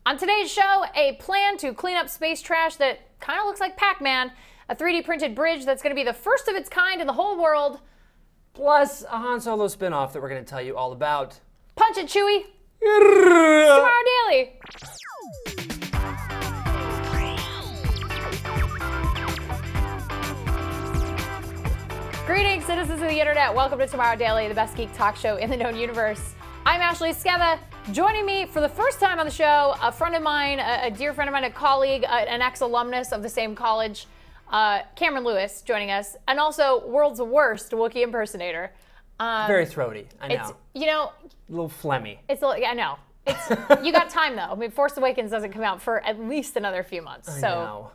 On today's show, a plan to clean up space trash that kind of looks like Pac-Man, a 3D printed bridge that's going to be the first of its kind in the whole world, plus a Han Solo spinoff that we're going to tell you all about. Punch it, Chewie! Tomorrow Daily! Greetings, citizens of the internet. Welcome to Tomorrow Daily, the best geek talk show in the known universe. I'm Ashley Skeva. Joining me for the first time on the show, a friend of mine, a dear friend of mine, a colleague, an ex-alumnus of the same college, Cameron Lewis, joining us, and also world's worst Wookiee impersonator. Very throaty, I know. It's, you know, a little phlegmy. It's, yeah, I know. It's, you got time though. I mean, Force Awakens doesn't come out for at least another few months, I so know.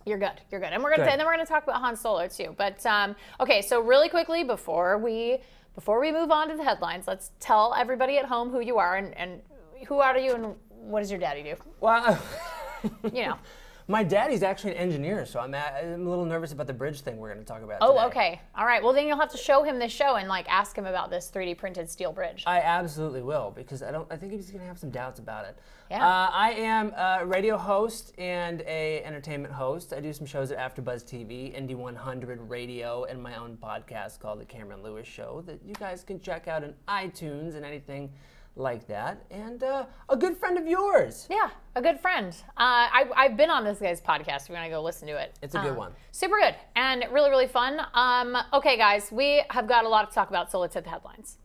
You're good. You're good. And we're gonna talk about Han Solo too. But okay, so really quickly before we move on to the headlines, let's tell everybody at home who you are and who are you and what does your daddy do? Well, you know. My daddy's actually an engineer, so I'm a little nervous about the bridge thing we're going to talk about today. Oh, okay. All right. Well, then you'll have to show him this show and like ask him about this 3D printed steel bridge. I absolutely will, because I think he's going to have some doubts about it. Yeah. I am a radio host and a entertainment host. I do some shows at AfterBuzz TV, Indy 100 Radio, and my own podcast called The Cameron Lewis Show that you guys can check out on iTunes and anything like that, and a good friend of yours. Yeah, a good friend. I've been on this guy's podcast. If you want to go listen to it. It's a good one. Super good and really, really fun. Okay, guys, we have got a lot to talk about, so let's hit the headlines.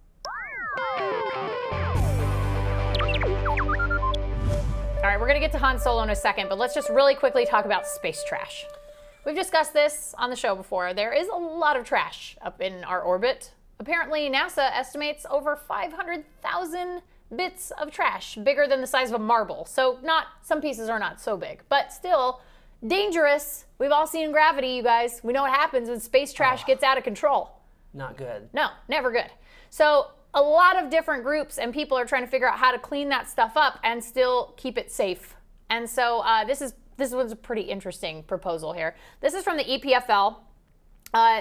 All right, we're going to get to Han Solo in a second, but let's just really quickly talk about space trash. We've discussed this on the show before. There is a lot of trash up in our orbit. Apparently, NASA estimates over 500,000 bits of trash, bigger than the size of a marble. So some pieces are not so big, but still dangerous. We've all seen Gravity, you guys. We know what happens when space trash gets out of control. Not good. No, never good. So a lot of different groups and people are trying to figure out how to clean that stuff up and still keep it safe. And so this was a pretty interesting proposal here. This is from the EPFL.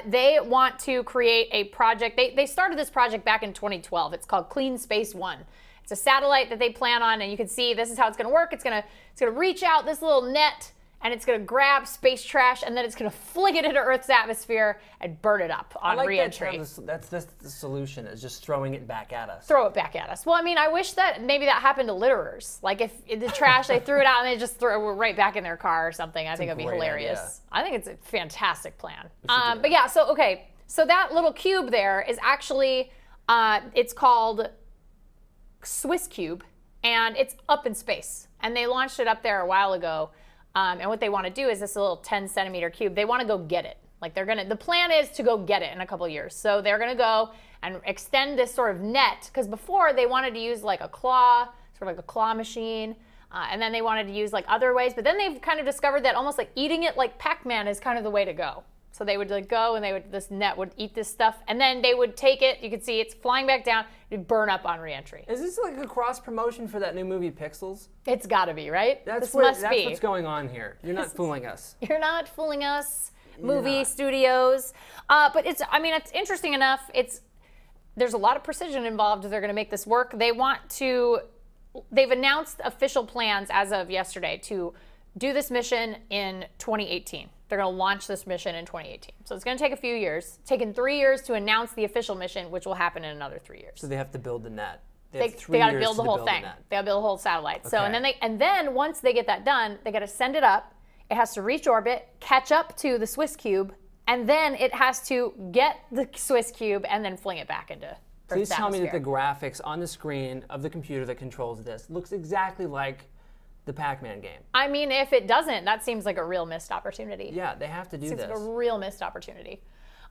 They want to create a project. They started this project back in 2012. It's called CleanSpace One. It's a satellite that they plan on, and you can see this is how it's going to work. It's going to reach out this little net, and it's going to grab space trash, and then it's going to fling it into Earth's atmosphere and burn it up on re-entry. That's the solution, is just throwing it back at us. Throw it back at us. Well, I mean, I wish that maybe that happened to litterers. Like if the trash, they threw it out and they just threw it right back in their car or something. I think it'd be hilarious. Idea. I think it's a fantastic plan. But yeah, so okay. So that little cube there is actually, it's called Swiss Cube, and it's up in space. And they launched it up there a while ago. And what they want to do is this little 10-centimeter cube. They want to go get it. Like the plan is to go get it in a couple of years. So they're going to go and extend this sort of net, because before they wanted to use like a claw, sort of like a claw machine. And then they wanted to use like other ways. But then they've kind of discovered that almost like eating it like Pac-Man is kind of the way to go. So they would like go and this net would eat this stuff. And then they would take it. You can see it's flying back down. It'd burn up on re-entry. Is this like a cross promotion for that new movie Pixels? It's got to be, right? That's what's going on here. You're not fooling us. You're not fooling us, movie studios. But it's interesting enough. There's a lot of precision involved if they're going to make this work. They've announced official plans as of yesterday to do this mission in 2018. They're going to launch this mission in 2018. So it's going to take a few years. It's taken 3 years to announce the official mission, which will happen in another 3 years. So they have to build the net. They got to build the whole thing. They got to build the whole satellite. Okay. So and then once they get that done, they got to send it up. It has to reach orbit, catch up to the Swiss Cube, and then it has to get the Swiss Cube and then fling it back into Earth's Please tell atmosphere. me that the graphics on the screen of the computer that controls this looks exactly like the Pac-Man game. I mean, if it doesn't, that seems like a real missed opportunity. Yeah, they have to do this. Seems like a real missed opportunity.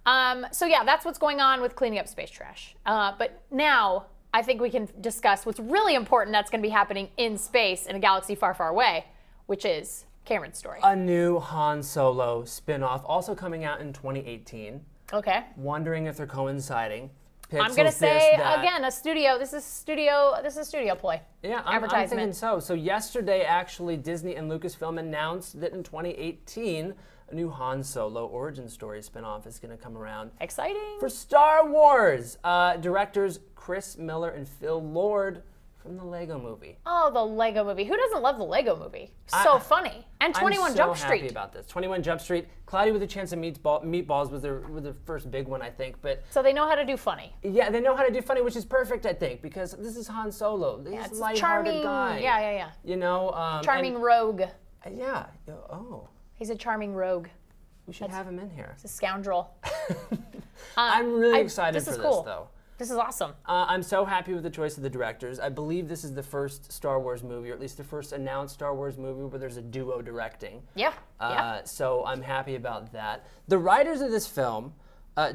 So yeah, that's what's going on with cleaning up space trash. But now I think we can discuss what's really important that's going to be happening in space in a galaxy far, far away, which is Cameron's story. A new Han Solo spin-off, also coming out in 2018. Okay. Wondering if they're coinciding. Pixels, I'm gonna say again, a studio. This is studio ploy. Yeah, I'm thinking so. So yesterday, actually, Disney and Lucasfilm announced that in 2018, a new Han Solo origin story spinoff is going to come around. Exciting. For Star Wars, directors Chris Miller and Phil Lord from the Lego movie. Oh, the Lego movie. Who doesn't love the Lego movie? So funny. And 21 Jump Street. I'm so happy about this. 21 Jump Street. Cloudy with a Chance of Meatballs was their first big one, I think. But so they know how to do funny. Yeah, they know how to do funny, which is perfect, I think, because this is Han Solo. He's a lighthearted guy. Yeah. You know, charming rogue. Yeah. Oh. He's a charming rogue. We should have him in here. He's a scoundrel. I'm really excited for this, though. This is awesome. I'm so happy with the choice of the directors. I believe this is the first Star Wars movie, or at least the first announced Star Wars movie where there's a duo directing. Yeah. So I'm happy about that. The writers of this film,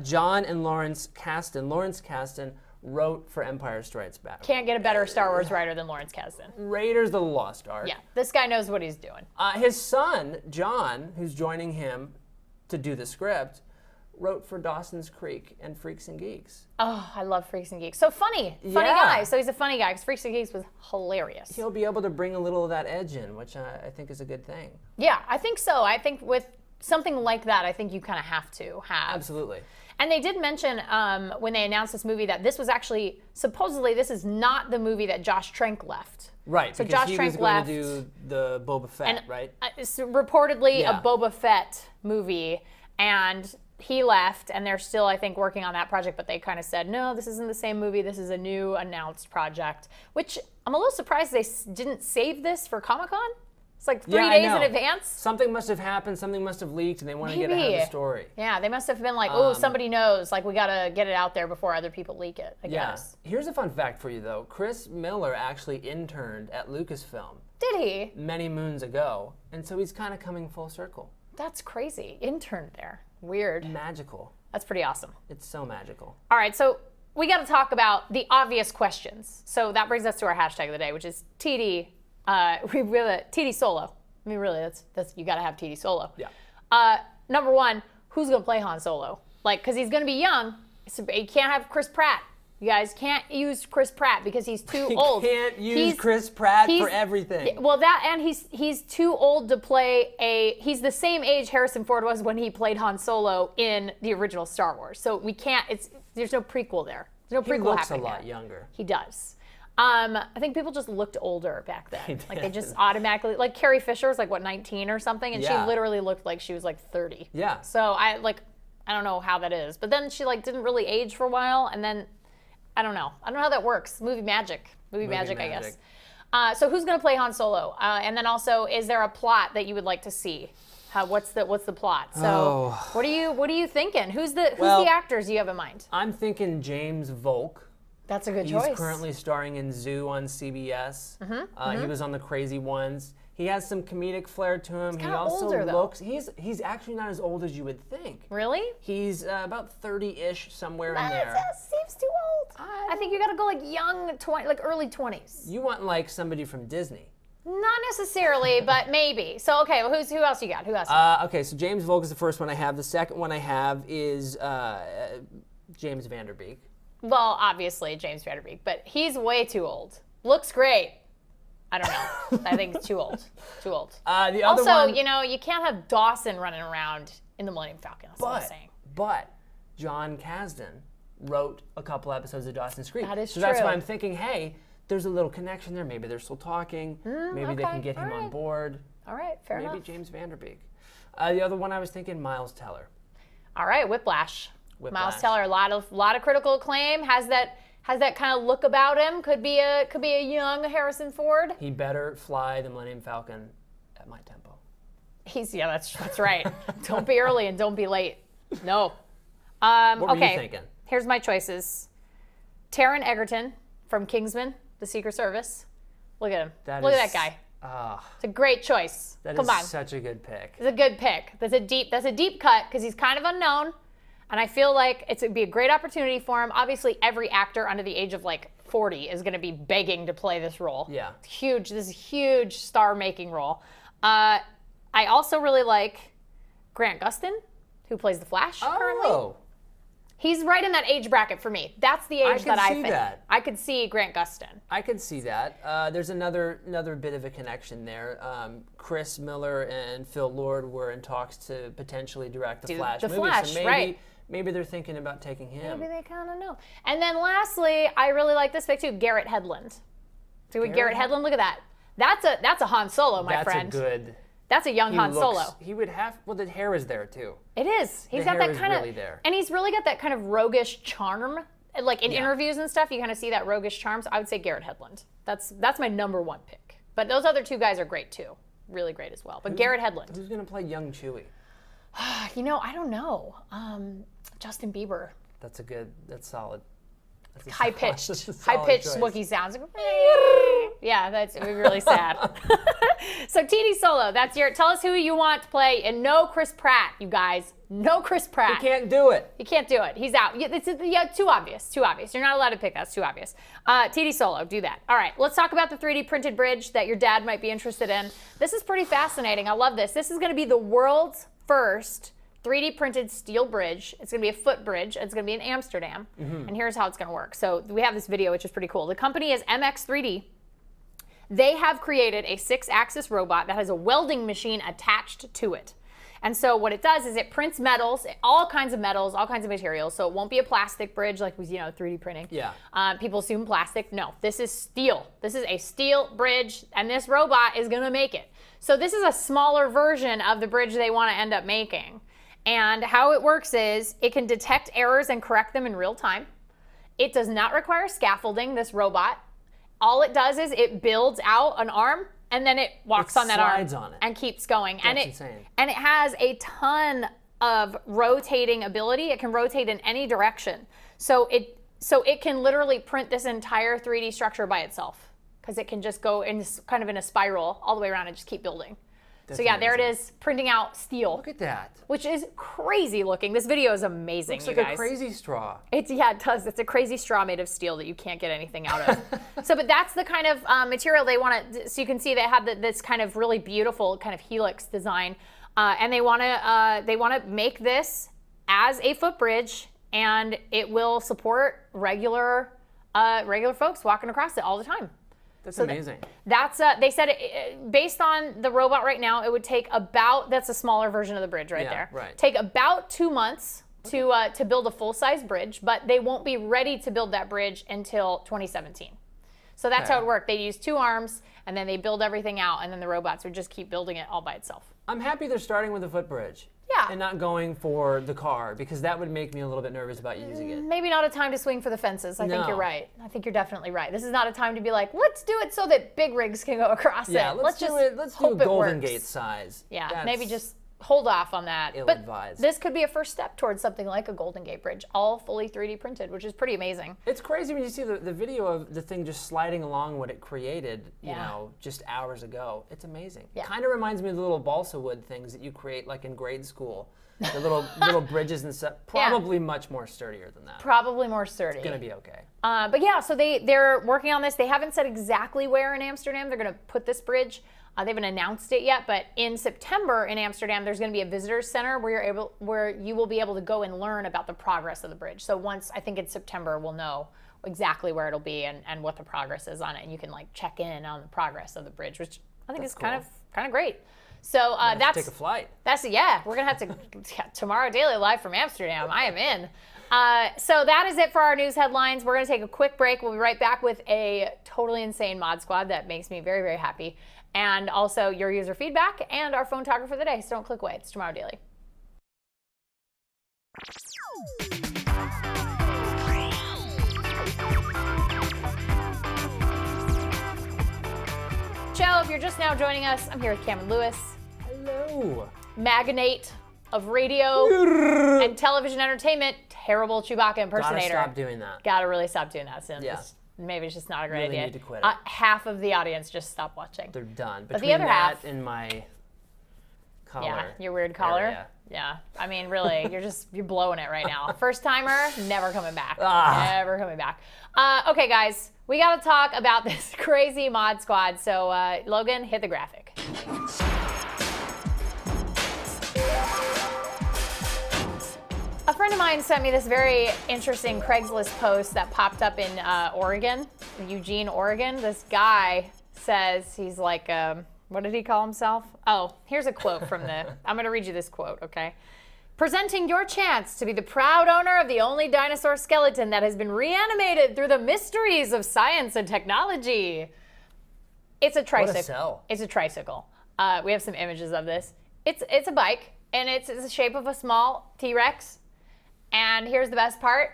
John and Lawrence Kasdan. Lawrence Kasdan wrote for Empire Strikes Back. Can't get a better Star Wars writer than Lawrence Kasdan. Raiders of the Lost Ark. Yeah, this guy knows what he's doing. His son, John, who's joining him to do the script, wrote for Dawson's Creek and Freaks and Geeks. Oh, I love Freaks and Geeks. So funny guy. So he's a funny guy because Freaks and Geeks was hilarious. He'll be able to bring a little of that edge in, which I think is a good thing. Yeah, I think so. I think with something like that, I think you kind of have to have. Absolutely. And they did mention when they announced this movie that this was actually, supposedly, this is not the movie that Josh Trank left. Right, so because Josh he Trank was going left, to do the Boba Fett, right? It's reportedly a Boba Fett movie, and he left, and they're still, I think, working on that project, but they kind of said, no, this isn't the same movie, this is a new announced project, which I'm a little surprised they didn't save this for Comic-Con. It's like 3 days in advance. Something must have happened, something must have leaked, and they want to get ahead of the story. Yeah, they must have been like, oh, somebody knows, like we got to get it out there before other people leak it, I guess. Here's a fun fact for you, though. Chris Miller actually interned at Lucasfilm. Did he? Many moons ago, and so he's kind of coming full circle. That's crazy. Interned there. Weird. Magical. That's pretty awesome. It's so magical. All right, so we got to talk about the obvious questions. So that brings us to our hashtag of the day, which is TD. TD Solo. I mean, really, that's you got to have TD Solo. Yeah. Number one, who's gonna play Han Solo? Like, because he's gonna be young. So you can't have Chris Pratt. You guys can't use Chris Pratt because he's too old. You can't use Chris Pratt for everything. Well, that and he's too old to play He's the same age Harrison Ford was when he played Han Solo in the original Star Wars. So we can't. There's no prequel there. There's no prequel happening. He looks a lot younger. He does. I think people just looked older back then. Like they just automatically, like Carrie Fisher was like what 19 or something, and she literally looked like she was like 30. Yeah. So I don't know how that is, but then she like didn't really age for a while, and then I don't know how that works. Movie magic, I guess. So who's gonna play Han Solo? And then also, is there a plot that you would like to see? What's the plot? So what are you thinking? Who's the actors you have in mind? I'm thinking James Volk. That's a good choice. He's currently starring in Zoo on CBS. He was on The Crazy Ones. He has some comedic flair to him. He's kind of older, though. He's actually not as old as you would think. Really? He's about 30-ish, somewhere in there. That seems too old. I think you got to go like young, like early 20s. You want like somebody from Disney. Not necessarily, but maybe. So okay, well, who else you got? Okay, so James Volk is the first one I have. The second one I have is James Van Der Beek. Well, obviously James Van Der Beek, but he's way too old. Looks great. I don't know. I think it's too old. Too old. The other one, you can't have Dawson running around in the Millennium Falcon. That's what I'm saying. But John Kasdan wrote a couple episodes of Dawson's Creek. That is true. So that's why I'm thinking, hey, there's a little connection there. Maybe they're still talking. Maybe they can get him on board. All right, fair enough. Maybe James Van Der Beek. The other one I was thinking, Miles Teller. All right, Whiplash. Miles Teller, a lot of critical acclaim. Has that kind of look about him. Could be a young Harrison Ford. He better fly the Millennium Falcon at my tempo. That's right. Don't be early and don't be late. No. What were you thinking? Here's my choices. Taron Egerton from Kingsman, The Secret Service. Look at him. Look at that guy. It's a great choice. Come on. Such a good pick. It's a good pick. That's a deep cut because he's kind of unknown. And I feel like it would be a great opportunity for him. Obviously, every actor under the age of like 40 is going to be begging to play this role. Yeah. It's huge. This is a huge star-making role. I also really like Grant Gustin, who plays the Flash currently. He's right in that age bracket for me. That's the age that I think. I could see Grant Gustin. I could see that. There's another bit of a connection there. Chris Miller and Phil Lord were in talks to potentially direct the Flash movie. So maybe they're thinking about taking him. Maybe they kind of know. And then lastly, I really like this pick too, Garrett Hedlund. Doing Garrett Hedlund. Look at that. That's a Han Solo, my friend. That's a good. That's a young Han Solo. He would have. Well, the hair is there too. It is. He's got that kind of. And he's really got that kind of roguish charm. Like in interviews and stuff, you kind of see that roguish charm. So I would say Garrett Hedlund. That's my #1 pick. But those other two guys are great too. Really great as well. But Garrett Hedlund. Who's gonna play young Chewie? You know, I don't know. Justin Bieber. That's solid. That's high-pitched choice. Wookiee sounds. Yeah, that's really sad. So TD Solo, tell us who you want to play, and no Chris Pratt, you guys. No Chris Pratt. He can't do it. He can't do it. He's out. Too obvious. Too obvious. You're not allowed to pick that. It's too obvious. TD Solo, do that. All right, let's talk about the 3D printed bridge that your dad might be interested in. This is pretty fascinating. I love this. This is going to be the world's first 3D printed steel bridge. It's going to be a foot bridge. It's going to be in Amsterdam. And here's how it's going to work. So we have this video, which is pretty cool. The company is MX3D. They have created a 6-axis robot that has a welding machine attached to it. And so what it does is it prints metals, all kinds of metals, all kinds of materials. So it won't be a plastic bridge like with 3D printing. Yeah. People assume plastic. No, this is steel. This is a steel bridge, and this robot is going to make it. So this is a smaller version of the bridge they want to end up making. And how it works is it can detect errors and correct them in real time. It does not require scaffolding, this robot. All it does is it builds out an arm, and then it walks on that arm and keeps going. That's insane. And it has a ton of rotating ability. It can rotate in any direction. So it can literally print this entire 3D structure by itself, because it can just go in kind of in a spiral all the way around and just keep building. So yeah, there it is, printing out steel. Look at that. Which is crazy looking. This video is amazing, Looks like a crazy straw. Yeah, it does. It's a crazy straw made of steel that you can't get anything out of. But that's the kind of material they want to, so you can see they have this kind of really beautiful kind of helix design. And they want to make this as a footbridge, and it will support regular folks walking across it all the time. That's amazing. They said based on the robot right now, it would take about, that's a smaller version of the bridge right there. Right. Take about 2 months to build a full-size bridge, but they won't be ready to build that bridge until 2017. So that's how it worked. They use 2 arms, and then they build everything out, and then the robots would just keep building it all by itself. I'm happy they're starting with a footbridge. Yeah. And not going for the car, because that would make me a little bit nervous about using it. Maybe not a time to swing for the fences. I think you're right. I think you're definitely right. This is not a time to be like, let's do it so that big rigs can go across it. Let's do a Golden Gate size. Yeah, maybe just hold off on that. Ill-advised. But this could be a first step towards something like a Golden Gate Bridge, all fully 3D printed, which is pretty amazing. It's crazy when you see the video of the thing just sliding along what it created, you know, just hours ago. It's amazing. Yeah. Kind of reminds me of the little balsa wood things that you create like in grade school. The little bridges and stuff. Probably much more sturdier than that. Probably more sturdy. It's going to be okay. But yeah, so they're working on this. They haven't said exactly where in Amsterdam they're going to put this bridge. They haven't announced it yet, but in September in Amsterdam, there's going to be a visitors center where you will be able to go and learn about the progress of the bridge. So once, I think in September, we'll know exactly where it'll be and what the progress is on it, and you can like check in on the progress of the bridge, which I think is cool. kind of great. So that's take a flight. We're gonna have to tomorrow daily live from Amsterdam. I am in. So that is it for our news headlines. We're gonna take a quick break. We'll be right back with a totally insane mod squad that makes me very, very happy, and also your user feedback and our phone talker for the day. So don't click away. It's tomorrow daily. Joe, if you're just now joining us, I'm here with Cameron Lewis. Hello. Magnate of radio and television entertainment, terrible Chewbacca impersonator. Gotta stop doing that. Gotta really stop doing that soon. Yeah. Maybe it's just not a great really idea. Need to quit it. Half of the audience just stopped watching. They're done. But the other half, and my collar. Yeah, your weird collar. Area. Yeah. I mean, really, you're blowing it right now. First timer, never coming back. Never coming back. Okay, guys, we got to talk about this crazy mod squad. So, Logan, hit the graphic. A friend of mine sent me this very interesting Craigslist post that popped up in Oregon, Eugene, Oregon. This guy says he's like, what did he call himself? Oh, here's a quote from I'm going to read you this quote, okay? Presenting your chance to be the proud owner of the only dinosaur skeleton that has been reanimated through the mysteries of science and technology. It's a tricycle. What a sell. It's a tricycle. We have some images of this. It's a bike, and it's the shape of a small T-Rex. And here's the best part.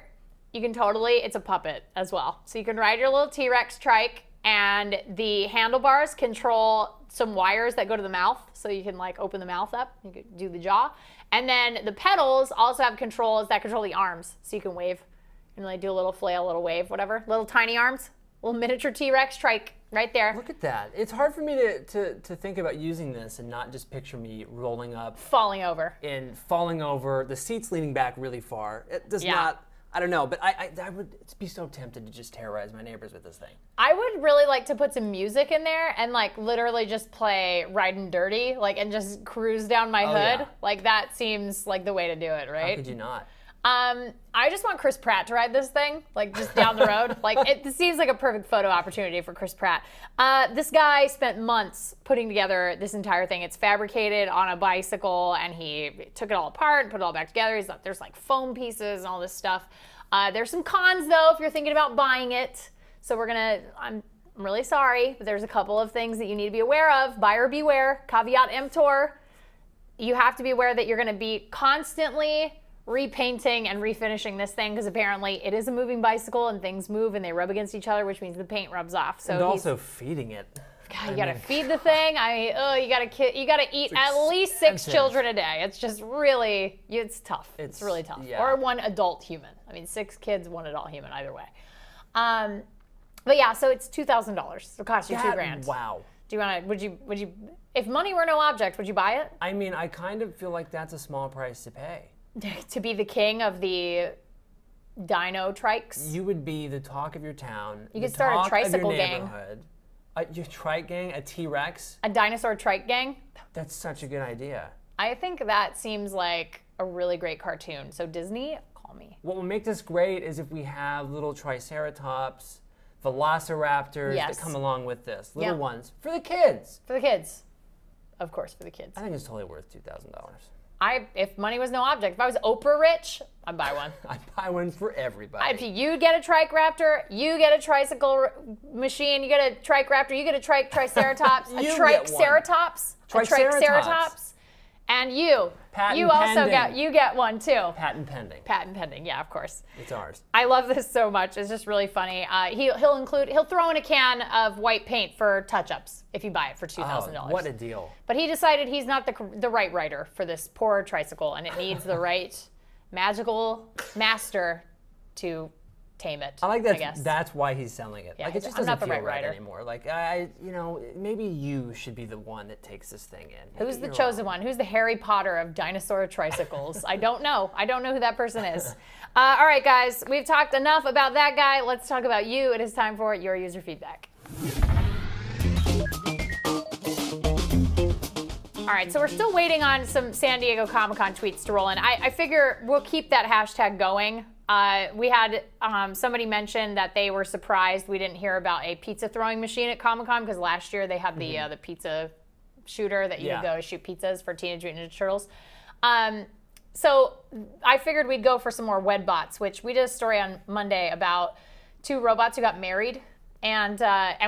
You can it's a puppet as well. So you can ride your little T-Rex trike, and the handlebars control some wires that go to the mouth. So you can like open the mouth up, you can do the jaw. And then the pedals also have controls that control the arms. So you can wave, and like do a little flail, a little wave, whatever. Little tiny arms, little miniature T-Rex trike right there. Look at that. It's hard for me to think about using this and not just picture me rolling up. Falling over. And falling over, the seat's leaning back really far. It does not, I don't know, but I would be so tempted to just terrorize my neighbors with this thing. I would really like to put some music in there and like literally just play Ridin' Dirty, like, and just cruise down my hood. Yeah. Like that seems like the way to do it, right? How could you not? I just want Chris Pratt to ride this thing, like just down the road. Like it seems like a perfect photo opportunity for Chris Pratt. This guy spent months putting together this entire thing. It's fabricated on a bicycle, and he took it all apart and put it all back together. There's like foam pieces and all this stuff. There's some cons though if you're thinking about buying it. So I'm really sorry, but there's a couple of things that you need to be aware of. Buyer beware, caveat emptor. You have to be aware that you're gonna be constantly repainting and refinishing this thing, because apparently it is a moving bicycle and things move and they rub against each other, which means the paint rubs off. So and also feeding it. God, you gotta feed the thing. You gotta eat at least 6 children a day. It's just really, it's tough. It's really tough. Yeah. Or one adult human. I mean, 6 kids, 1 adult human, either way. But yeah, so it's $2,000. It costs you $2,000. Wow. Do you wanna? Would you? If money were no object, would you buy it? I mean, I kind of feel like that's a small price to pay. To be the king of the dino trikes? You would be the talk of your town. You could start a tricycle gang. Your trike gang, a T-Rex. A dinosaur trike gang? That's such a good idea. I think that seems like a really great cartoon. So Disney, call me. What will make this great is if we have little triceratops, velociraptors that come along with this. Little ones. For the kids. For the kids. Of course, for the kids. I think it's totally worth $2,000. If money was no object, if I was Oprah rich, I'd buy one. I'd buy one for everybody. You get a trike raptor, you get a tricycle machine, you get a trike raptor, you get a triceratops, a triceratops, and you get one too. Patent pending. Patent pending, yeah, of course. It's ours. I love this so much. It's just really funny. He'll throw in a can of white paint for touch-ups if you buy it for $2,000. Oh, what a deal. But he decided he's not the right writer for this poor tricycle, and it needs the right magical master to tame it. I like that. I guess. That's why he's selling it. Yeah, like it just doesn't feel right anymore. Like maybe you should be the one that takes this thing in. Maybe Who's the chosen one? Who's the Harry Potter of dinosaur tricycles? I don't know. I don't know who that person is. All right, guys, we've talked enough about that guy. Let's talk about you. It is time for your user feedback. All right, so we're still waiting on some San Diego Comic-Con tweets to roll in. I figure we'll keep that hashtag going. We had somebody mention that they were surprised we didn't hear about a pizza throwing machine at Comic-Con, because last year they had the pizza shooter that you could go shoot pizzas for Teenage Mutant Ninja Turtles. So I figured we'd go for some more wed bots, which we did a story on Monday about 2 robots who got married. And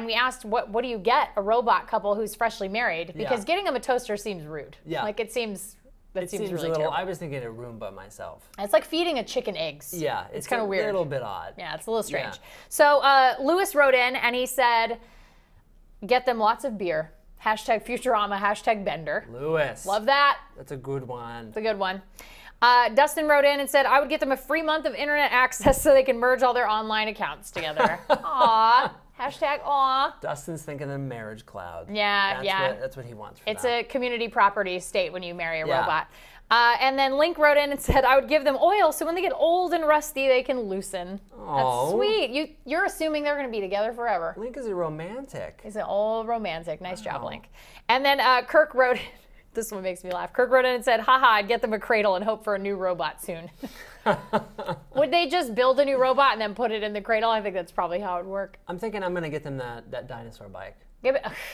we asked, what do you get a robot couple who's freshly married? Because getting them a toaster seems rude. Yeah. Like it seems really terrible. I was thinking a Roomba myself. It's like feeding a chicken eggs. Yeah. It's kind of weird. A little bit odd. Yeah, it's a little strange. Yeah. So Lewis wrote in and he said, get them lots of beer. Hashtag Futurama, hashtag Bender. Lewis. Love that. That's a good one. It's a good one. Dustin wrote in and said, I would get them a free month of internet access so they can merge all their online accounts together. Aw. Hashtag aw. Dustin's thinking of marriage cloud. Yeah, that's what he wants for It's that. a community property state when you marry a robot. And then Link wrote in and said, I would give them oil so when they get old and rusty, they can loosen. That's sweet. You're assuming they're going to be together forever. Link is a romantic. He's an old romantic. Nice job, Link. And then Kirk wrote, this one makes me laugh. Kirk wrote in and said, haha, I'd get them a cradle and hope for a new robot soon. Would they just build a new robot and then put it in the cradle? I think that's probably how it would work. I'm thinking I'm going to get them that dinosaur bike.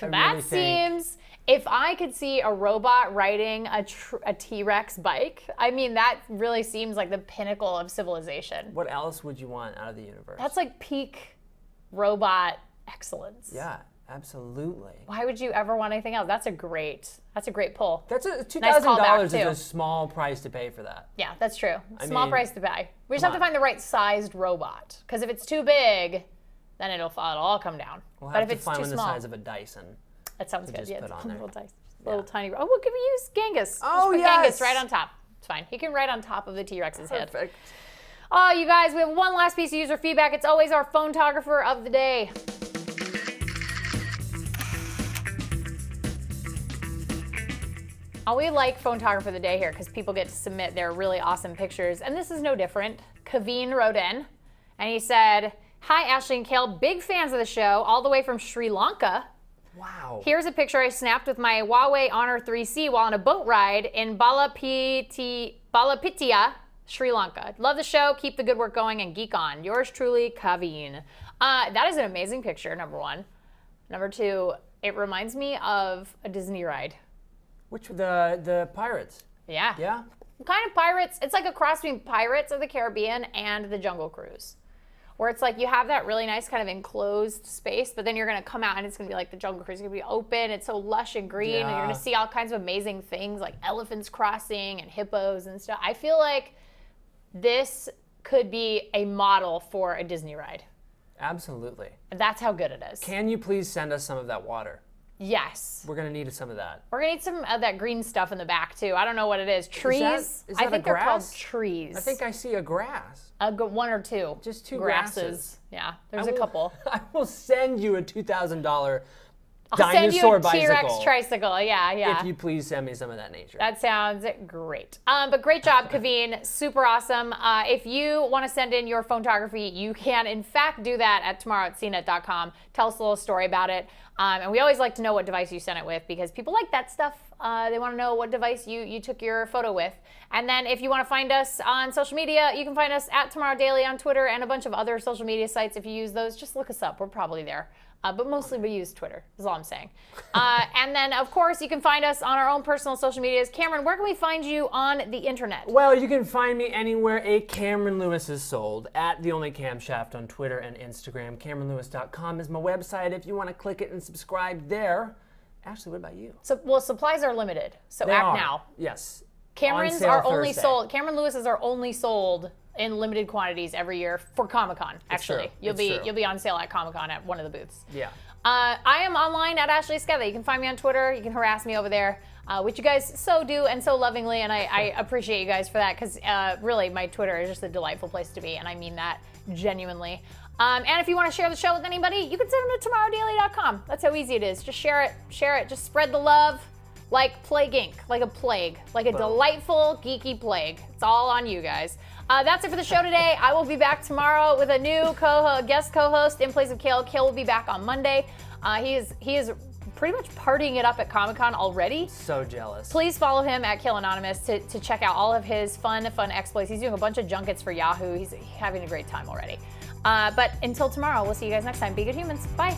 That seems, if I could see a robot riding a T-Rex bike, I mean, that really seems like the pinnacle of civilization. What else would you want out of the universe? That's like peak robot excellence. Yeah. Absolutely. Why would you ever want anything else? That's a great pull. That's a Nice callback, $2,000 is too. a small price to pay for that. Yeah, that's true. Small mean, price to pay. We just come have to on. find the right sized robot. Because if it's too big, then it'll all come down. We'll but have if to it's find too one the small, size of a Dyson. that sounds good. just Yeah, put it's on a little there. dice, little tiny. Oh, we'll give you Genghis. Oh, Just put yes. Genghis right on top. It's fine. He can ride on top of the T-Rex's head. Perfect. Oh, you guys, we have one last piece of user feedback. It's always our photographer of the day. We like photographer of the day here because people get to submit their really awesome pictures, and this is no different. Kaveen wrote in, and he said, "Hi, Ashley and Kale, big fans of the show, all the way from Sri Lanka. Wow. Here's a picture I snapped with my Huawei Honor 3C while on a boat ride in Balapitiya, Sri Lanka. Love the show, keep the good work going, and geek on. Yours truly, Kaveen." That is an amazing picture, number one. Number two, it reminds me of a Disney ride. Which the Pirates? Yeah. Yeah. Kind of Pirates. It's like a cross between Pirates of the Caribbean and the Jungle Cruise, where it's like you have that really nice kind of enclosed space, but then you're going to come out and it's going to be like the Jungle Cruise. It's going to be open. It's so lush and green, and you're going to see all kinds of amazing things like elephants crossing and hippos and stuff. I feel like this could be a model for a Disney ride. Absolutely. That's how good it is. Can you please send us some of that water? Yes. We're going to need some of that. We're going to need some of that green stuff in the back, too. I don't know what it is. Trees? Is that I think a they're called grass? trees. I think I see a grass. One or two. Just two grasses. grasses. Yeah, there's a couple. I will send you a $2,000 I'll send you dinosaur a T-Rex bicycle. tricycle. Yeah. If you please send me some of that nature. That sounds great. But great job, Kaveen. Super awesome. If you want to send in your photography, you can, in fact, do that at tomorrow@cnet.com. Tell us a little story about it. And we always like to know what device you sent it with because people like that stuff. They want to know what device you took your photo with. And then if you want to find us on social media, you can find us at Tomorrow Daily on Twitter and a bunch of other social media sites. If you use those, just look us up. We're probably there. But mostly we use Twitter, is all I'm saying. And then, of course, you can find us on our own personal social medias. Cameron, where can we find you on the internet? Well, you can find me anywhere a Cameron Lewis is sold, at The Only Camshaft on Twitter and Instagram. CameronLewis.com is my website if you want to click it and subscribe there. Ashley, what about you? Well, supplies are limited, so They act are. now. Yes. Cameron's On sale are only Thursday. sold. Cameron Lewis's are only sold in limited quantities every year for Comic-Con. Actually, true. you'll It's true. be on sale at Comic-Con at one of the booths. Yeah. I am online at Ashley Sketha. You can find me on Twitter. You can harass me over there, which you guys so do and so lovingly, and I appreciate you guys for that because really my Twitter is just a delightful place to be, and I mean that genuinely. And if you want to share the show with anybody, you can send them to tomorrowdaily.com. That's how easy it is. Just share it, just spread the love like Plague Inc., like a plague, like a delightful, geeky plague. It's all on you guys. That's it for the show today. I will be back tomorrow with a new guest co-host in place of Kale. Kale will be back on Monday. He is pretty much partying it up at Comic-Con already. So jealous. Please follow him at Kale Anonymous to check out all of his fun exploits. He's doing a bunch of junkets for Yahoo. He's having a great time already. But until tomorrow, we'll see you guys next time. Be good humans. Bye.